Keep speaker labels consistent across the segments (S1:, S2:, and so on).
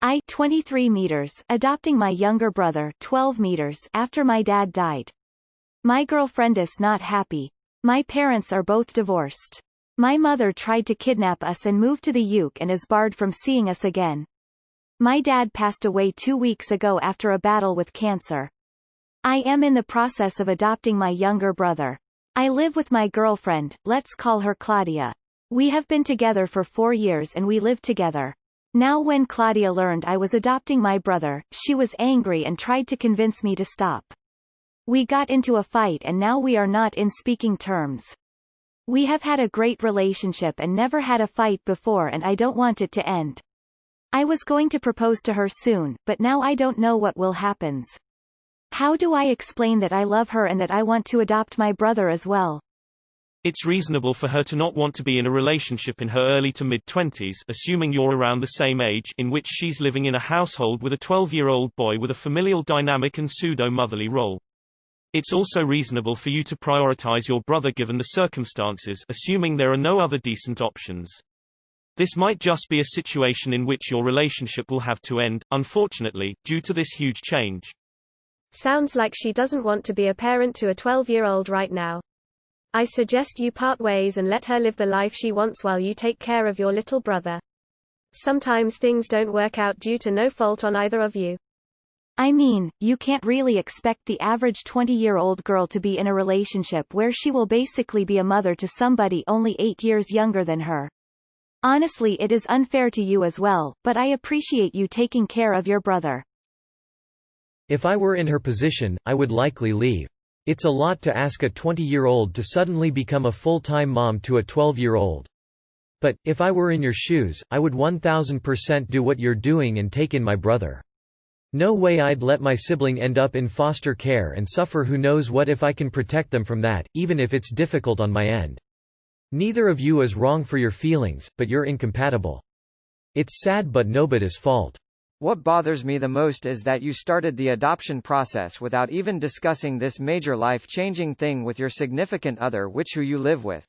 S1: I 23 meters, adopting my younger brother 12 meters after my dad died. My girlfriend is not happy. My parents are both divorced. My mother tried to kidnap us and move to the UK and is barred from seeing us again. My dad passed away 2 weeks ago after a battle with cancer. I am in the process of adopting my younger brother. I live with my girlfriend, let's call her Claudia. We have been together for 4 years and we live together. Now when Claudia learned I was adopting my brother, she was angry and tried to convince me to stop. We got into a fight and now we are not in speaking terms. We have had a great relationship and never had a fight before and I don't want it to end. I was going to propose to her soon, but now I don't know what will happen. How do I explain that I love her and that I want to adopt my brother as well?
S2: It's reasonable for her to not want to be in a relationship in her early to mid-20s, assuming you're around the same age, in which she's living in a household with a 12-year-old boy with a familial dynamic and pseudo-motherly role. It's also reasonable for you to prioritize your brother given the circumstances, assuming there are no other decent options. This might just be a situation in which your relationship will have to end, unfortunately, due to this huge change.
S3: Sounds like she doesn't want to be a parent to a 12-year-old right now. I suggest you part ways and let her live the life she wants while you take care of your little brother. Sometimes things don't work out due to no fault on either of you.
S1: I mean, you can't really expect the average 20-year-old girl to be in a relationship where she will basically be a mother to somebody only 8 years younger than her. Honestly, it is unfair to you as well, but I appreciate you taking care of your brother.
S4: If I were in her position, I would likely leave. It's a lot to ask a 20-year-old to suddenly become a full-time mom to a 12-year-old. But, if I were in your shoes, I would 1000% do what you're doing and take in my brother. No way I'd let my sibling end up in foster care and suffer who knows what if I can protect them from that, even if it's difficult on my end. Neither of you is wrong for your feelings, but you're incompatible. It's sad but nobody's fault.
S5: What bothers me the most is that you started the adoption process without even discussing this major life-changing thing with your significant other who you live with.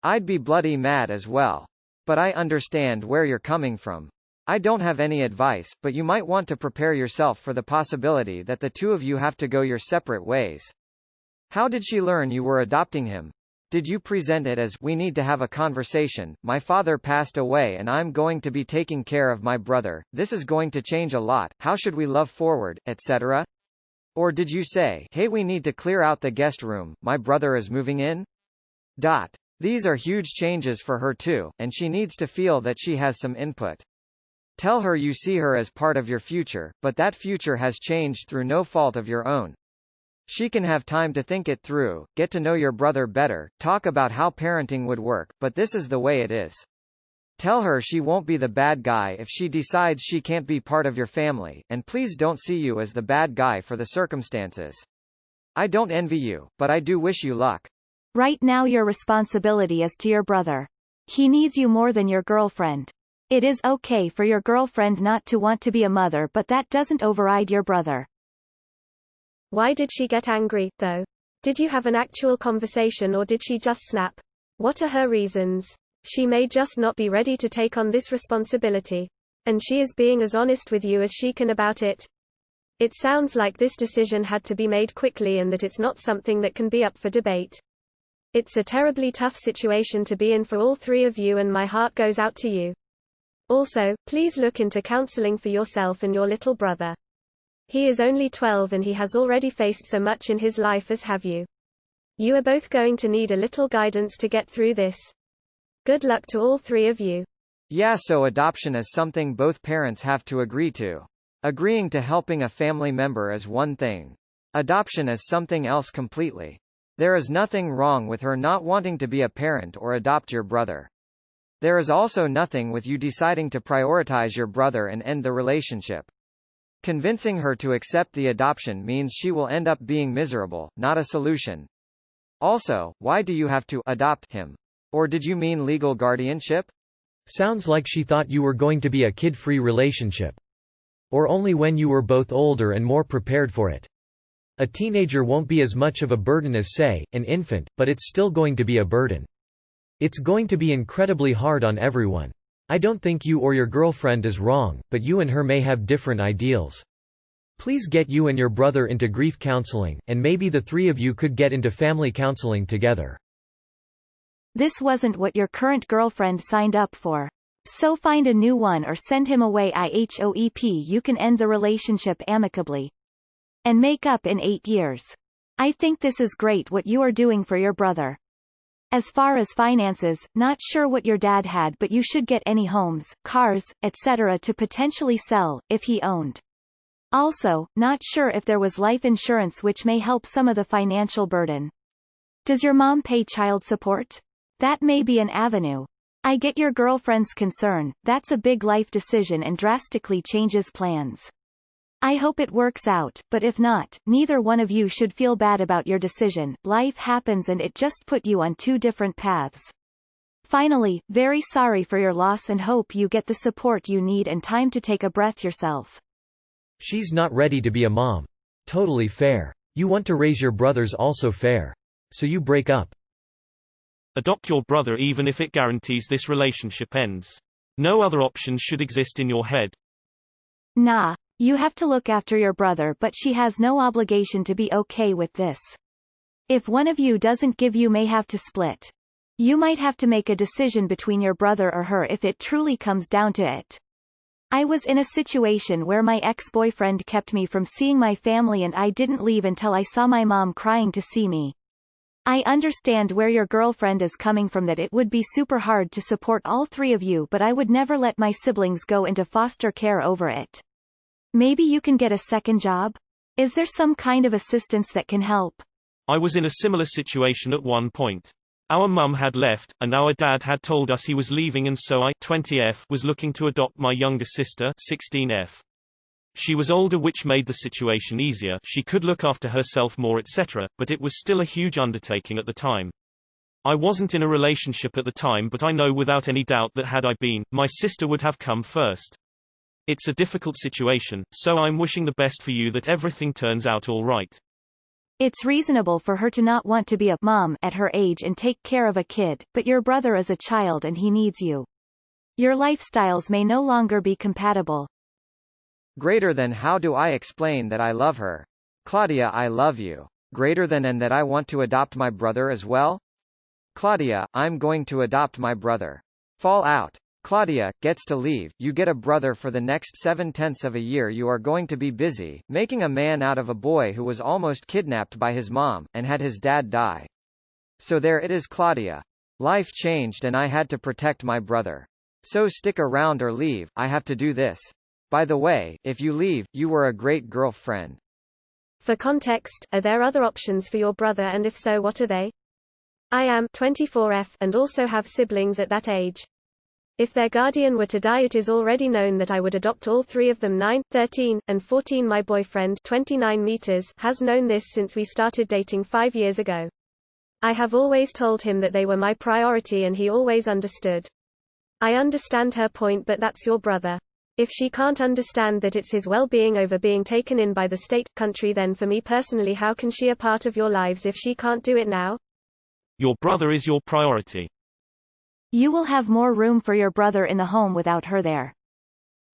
S5: I'd be bloody mad as well. But I understand where you're coming from. I don't have any advice, but you might want to prepare yourself for the possibility that the two of you have to go your separate ways. How did she learn you were adopting him? Did you present it as, we need to have a conversation, my father passed away and I'm going to be taking care of my brother, this is going to change a lot, how should we love forward, etc.? Or did you say, hey, we need to clear out the guest room, my brother is moving in? These are huge changes for her too, and she needs to feel that she has some input. Tell her you see her as part of your future, but that future has changed through no fault of your own. She can have time to think it through, get to know your brother better, talk about how parenting would work, but this is the way it is. Tell her she won't be the bad guy if she decides she can't be part of your family, and please don't see you as the bad guy for the circumstances. I don't envy you, but I do wish you luck.
S1: Right now your responsibility is to your brother. He needs you more than your girlfriend. It is okay for your girlfriend not to want to be a mother, but that doesn't override your brother.
S3: Why did she get angry, though? Did you have an actual conversation or did she just snap? What are her reasons? She may just not be ready to take on this responsibility. And she is being as honest with you as she can about it. It sounds like this decision had to be made quickly and that it's not something that can be up for debate. It's a terribly tough situation to be in for all three of you and my heart goes out to you. Also, please look into counseling for yourself and your little brother. He is only 12 and he has already faced so much in his life as have you. You are both going to need a little guidance to get through this. Good luck to all three of you.
S5: Yeah, so adoption is something both parents have to agree to. Agreeing to helping a family member is one thing. Adoption is something else completely. There is nothing wrong with her not wanting to be a parent or adopt your brother. There is also nothing with you deciding to prioritize your brother and end the relationship. Convincing her to accept the adoption means she will end up being miserable, not a solution. Also, why do you have to adopt him? Or did you mean legal guardianship?
S4: Sounds like she thought you were going to be a kid-free relationship. Or only when you were both older and more prepared for it. A teenager won't be as much of a burden as, say, an infant, but it's still going to be a burden. It's going to be incredibly hard on everyone. I don't think you or your girlfriend is wrong, but you and her may have different ideals. Please get you and your brother into grief counseling, and maybe the three of you could get into family counseling together.
S1: This wasn't what your current girlfriend signed up for. So find a new one or send him away. IHOEP. You can end the relationship amicably. And make up in 8 years. I think this is great what you are doing for your brother. As far as finances, not sure what your dad had, but you should get any homes, cars, etc. to potentially sell, if he owned. Also, not sure if there was life insurance, which may help some of the financial burden. Does your mom pay child support? That may be an avenue. I get your girlfriend's concern, that's a big life decision and drastically changes plans. I hope it works out, but if not, neither one of you should feel bad about your decision. Life happens and it just put you on two different paths. Finally, very sorry for your loss and hope you get the support you need and time to take a breath yourself.
S4: She's not ready to be a mom. Totally fair. You want to raise your brothers, also fair. So you break up.
S2: Adopt your brother even if it guarantees this relationship ends. No other options should exist in your head.
S1: Nah. You have to look after your brother, but she has no obligation to be okay with this. If one of you doesn't give, you may have to split. You might have to make a decision between your brother or her if it truly comes down to it. I was in a situation where my ex-boyfriend kept me from seeing my family and I didn't leave until I saw my mom crying to see me. I understand where your girlfriend is coming from, that it would be super hard to support all three of you, but I would never let my siblings go into foster care over it. Maybe you can get a second job? Is there some kind of assistance that can help?
S2: I was in a similar situation at one point. Our mum had left, and our dad had told us he was leaving, and so I 20F was looking to adopt my younger sister 16F. She was older, which made the situation easier. She could look after herself more, etc., but it was still a huge undertaking at the time. I wasn't in a relationship at the time, but I know without any doubt that had I been, my sister would have come first. It's a difficult situation, so I'm wishing the best for you, that everything turns out all right.
S1: It's reasonable for her to not want to be a mom at her age and take care of a kid, but your brother is a child and he needs you. Your lifestyles may no longer be compatible.
S5: Greater than how do I explain that I love her? Claudia, I love you. Greater than and that I want to adopt my brother as well? Claudia, I'm going to adopt my brother. Fall out. Claudia gets to leave. You get a brother for the next 7/10 of a year. You are going to be busy, making a man out of a boy who was almost kidnapped by his mom, and had his dad die. So there it is, Claudia. Life changed and I had to protect my brother. So stick around or leave, I have to do this. By the way, if you leave, you were a great girlfriend.
S3: For context, are there other options for your brother, and if so, what are they? I am 24F and also have siblings at that age. If their guardian were to die, it is already known that I would adopt all three of them. 9, 13, and 14. My boyfriend 29 meters has known this since we started dating 5 years ago. I have always told him that they were my priority and he always understood. I understand her point, but that's your brother. If she can't understand that it's his well-being over being taken in by the state, country, then for me personally, how can she a part of your lives if she can't do it now?
S2: Your brother is your priority.
S1: You will have more room for your brother in the home without her there.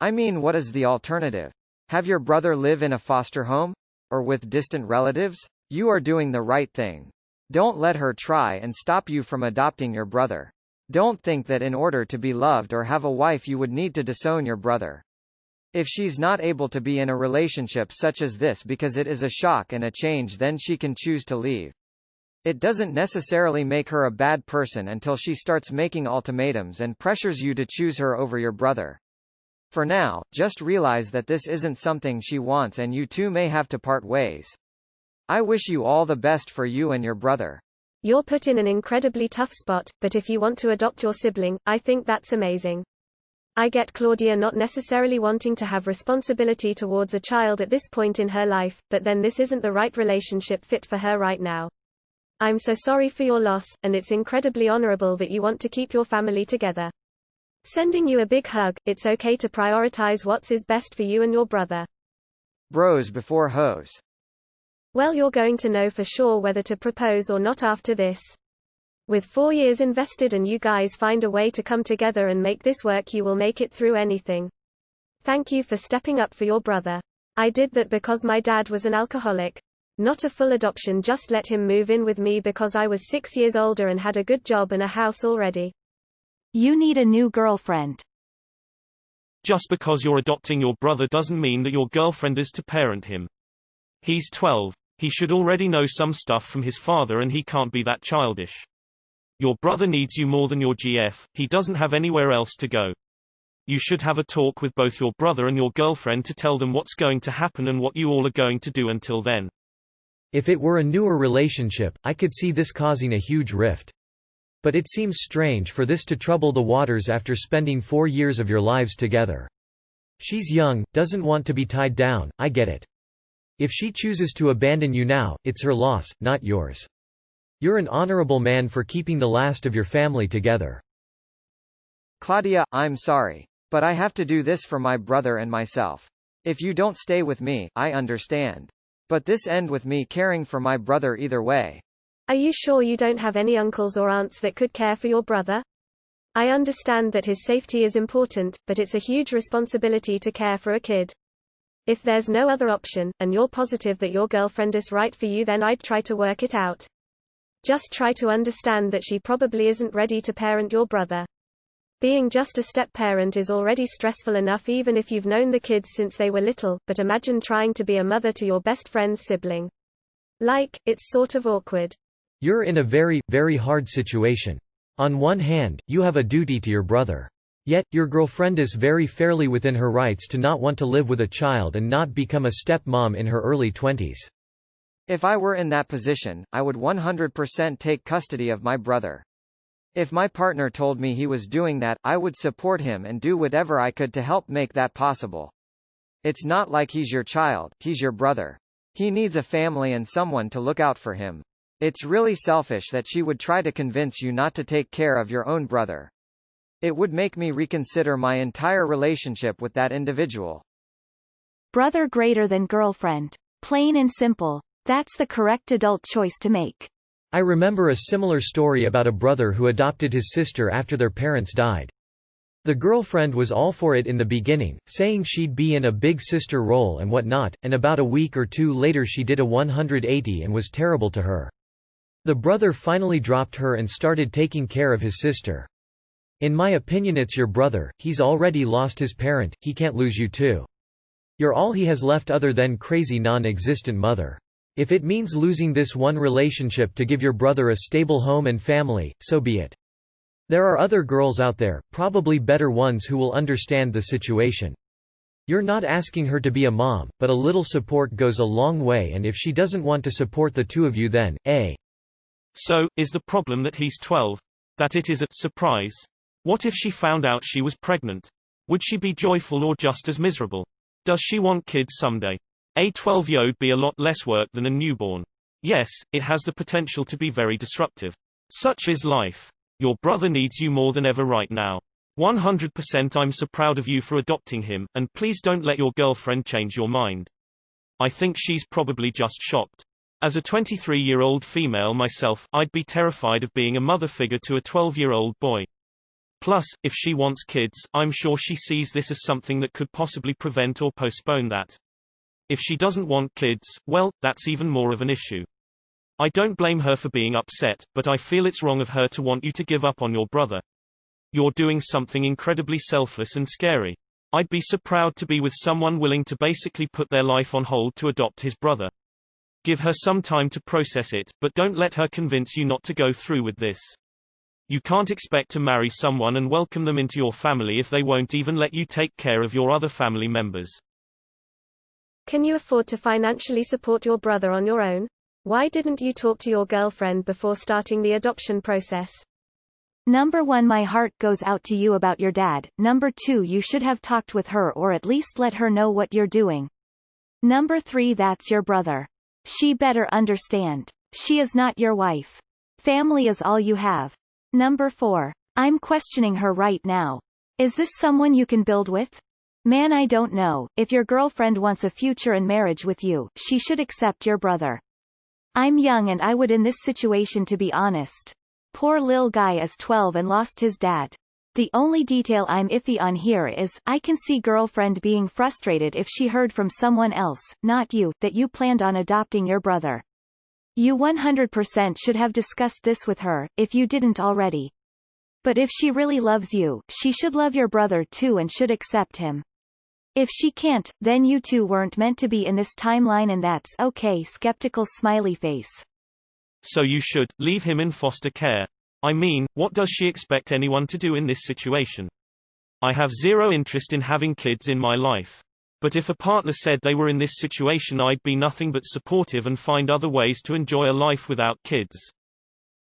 S5: I mean, what is the alternative? Have your brother live in a foster home? Or with distant relatives? You are doing the right thing. Don't let her try and stop you from adopting your brother. Don't think that in order to be loved or have a wife you would need to disown your brother. If she's not able to be in a relationship such as this because it is a shock and a change, then she can choose to leave. It doesn't necessarily make her a bad person until she starts making ultimatums and pressures you to choose her over your brother. For now, just realize that this isn't something she wants and you two may have to part ways. I wish you all the best for you and your brother.
S3: You're put in an incredibly tough spot, but if you want to adopt your sibling, I think that's amazing. I get Claudia not necessarily wanting to have responsibility towards a child at this point in her life, but then this isn't the right relationship fit for her right now. I'm so sorry for your loss, and it's incredibly honorable that you want to keep your family together. Sending you a big hug. It's okay to prioritize what's is best for you and your brother.
S5: Bros before hoes.
S3: Well, you're going to know for sure whether to propose or not after this. With 4 years invested and you guys find a way to come together and make this work, you will make it through anything. Thank you for stepping up for your brother. I did that because my dad was an alcoholic. Not a full adoption, just let him move in with me because I was 6 years older and had a good job and a house already.
S1: You need a new girlfriend.
S2: Just because you're adopting your brother doesn't mean that your girlfriend is to parent him. He's 12. He should already know some stuff from his father and he can't be that childish. Your brother needs you more than your GF, he doesn't have anywhere else to go. You should have a talk with both your brother and your girlfriend to tell them what's going to happen and what you all are going to do until then.
S4: If it were a newer relationship, I could see this causing a huge rift. But it seems strange for this to trouble the waters after spending 4 years of your lives together. She's young, doesn't want to be tied down, I get it. If she chooses to abandon you now, it's her loss, not yours. You're an honorable man for keeping the last of your family together.
S5: Claudia, I'm sorry. But I have to do this for my brother and myself. If you don't stay with me, I understand. But this end with me caring for my brother either way.
S3: Are you sure you don't have any uncles or aunts that could care for your brother? I understand that his safety is important, but it's a huge responsibility to care for a kid. If there's no other option, and you're positive that your girlfriend is right for you, then I'd try to work it out. Just try to understand that she probably isn't ready to parent your brother. Being just a step-parent is already stressful enough even if you've known the kids since they were little, but imagine trying to be a mother to your best friend's sibling. It's sort of awkward.
S4: You're in a very, very hard situation. On one hand, you have a duty to your brother. Yet, your girlfriend is very fairly within her rights to not want to live with a child and not become a stepmom in her early 20s.
S5: If I were in that position, I would 100% take custody of my brother. If my partner told me he was doing that, I would support him and do whatever I could to help make that possible. It's not like he's your child, he's your brother. He needs a family and someone to look out for him. It's really selfish that she would try to convince you not to take care of your own brother. It would make me reconsider my entire relationship with that individual.
S1: Brother greater than girlfriend. Plain and simple. That's the correct adult choice to make.
S4: I remember a similar story about a brother who adopted his sister after their parents died. The girlfriend was all for it in the beginning, saying she'd be in a big sister role and whatnot, and about a week or two later she did a 180 and was terrible to her. The brother finally dropped her and started taking care of his sister. In my opinion, it's your brother, he's already lost his parent, he can't lose you too. You're all he has left other than crazy non-existent mother. If it means losing this one relationship to give your brother a stable home and family, so be it. There are other girls out there, probably better ones, who will understand the situation. You're not asking her to be a mom, but a little support goes a long way, and if she doesn't want to support the two of you, then,
S2: So, is the problem that he's 12? That it is a surprise? What if she found out she was pregnant? Would she be joyful or just as miserable? Does she want kids someday? A 12-year-old be a lot less work than a newborn. Yes, it has the potential to be very disruptive. Such is life. Your brother needs you more than ever right now. 100% I'm so proud of you for adopting him, and please don't let your girlfriend change your mind. I think she's probably just shocked. As a 23-year-old female myself, I'd be terrified of being a mother figure to a 12-year-old boy. Plus, if she wants kids, I'm sure she sees this as something that could possibly prevent or postpone that. If she doesn't want kids, well, that's even more of an issue. I don't blame her for being upset, but I feel it's wrong of her to want you to give up on your brother. You're doing something incredibly selfless and scary. I'd be so proud to be with someone willing to basically put their life on hold to adopt his brother. Give her some time to process it, but don't let her convince you not to go through with this. You can't expect to marry someone and welcome them into your family if they won't even let you take care of your other family members.
S3: Can you afford to financially support your brother on your own? Why didn't you talk to your girlfriend before starting the adoption process?
S1: Number 1, my heart goes out to you about your dad. Number 2, you should have talked with her or at least let her know what you're doing. Number 3, that's your brother. She better understand. She is not your wife. Family is all you have. Number 4, I'm questioning her right now. Is this someone you can build with? Man, I don't know. If your girlfriend wants a future and marriage with you, she should accept your brother. I'm young and I would in this situation, to be honest. Poor lil guy is 12 and lost his dad. The only detail I'm iffy on here is, I can see girlfriend being frustrated if she heard from someone else, not you, that you planned on adopting your brother. You 100% should have discussed this with her, if you didn't already. But if she really loves you, she should love your brother too and should accept him. If she can't, then you two weren't meant to be in this timeline and that's okay. Skeptical smiley face.
S2: So you should leave him in foster care. I mean, what does she expect anyone to do in this situation? I have zero interest in having kids in my life. But if a partner said they were in this situation, I'd be nothing but supportive and find other ways to enjoy a life without kids.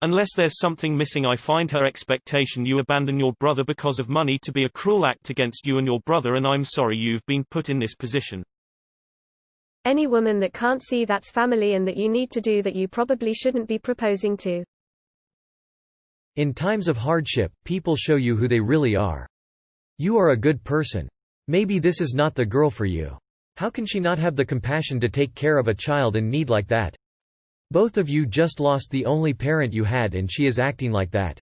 S2: Unless there's something missing, I find her expectation you abandon your brother because of money to be a cruel act against you and your brother, and I'm sorry you've been put in this position.
S3: Any woman that can't see that's family and that you need to do that you probably shouldn't be proposing to.
S4: In times of hardship, people show you who they really are. You are a good person. Maybe this is not the girl for you. How can she not have the compassion to take care of a child in need like that? Both of you just lost the only parent you had and she is acting like that.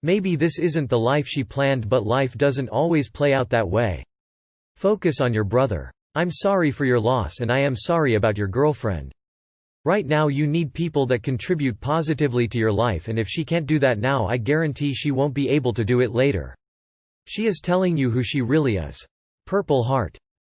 S4: Maybe this isn't the life she planned, but life doesn't always play out that way. Focus on your brother. I'm sorry for your loss and I am sorry about your girlfriend. Right now you need people that contribute positively to your life, and if she can't do that now, I guarantee she won't be able to do it later. She is telling you who she really is. Purple Heart.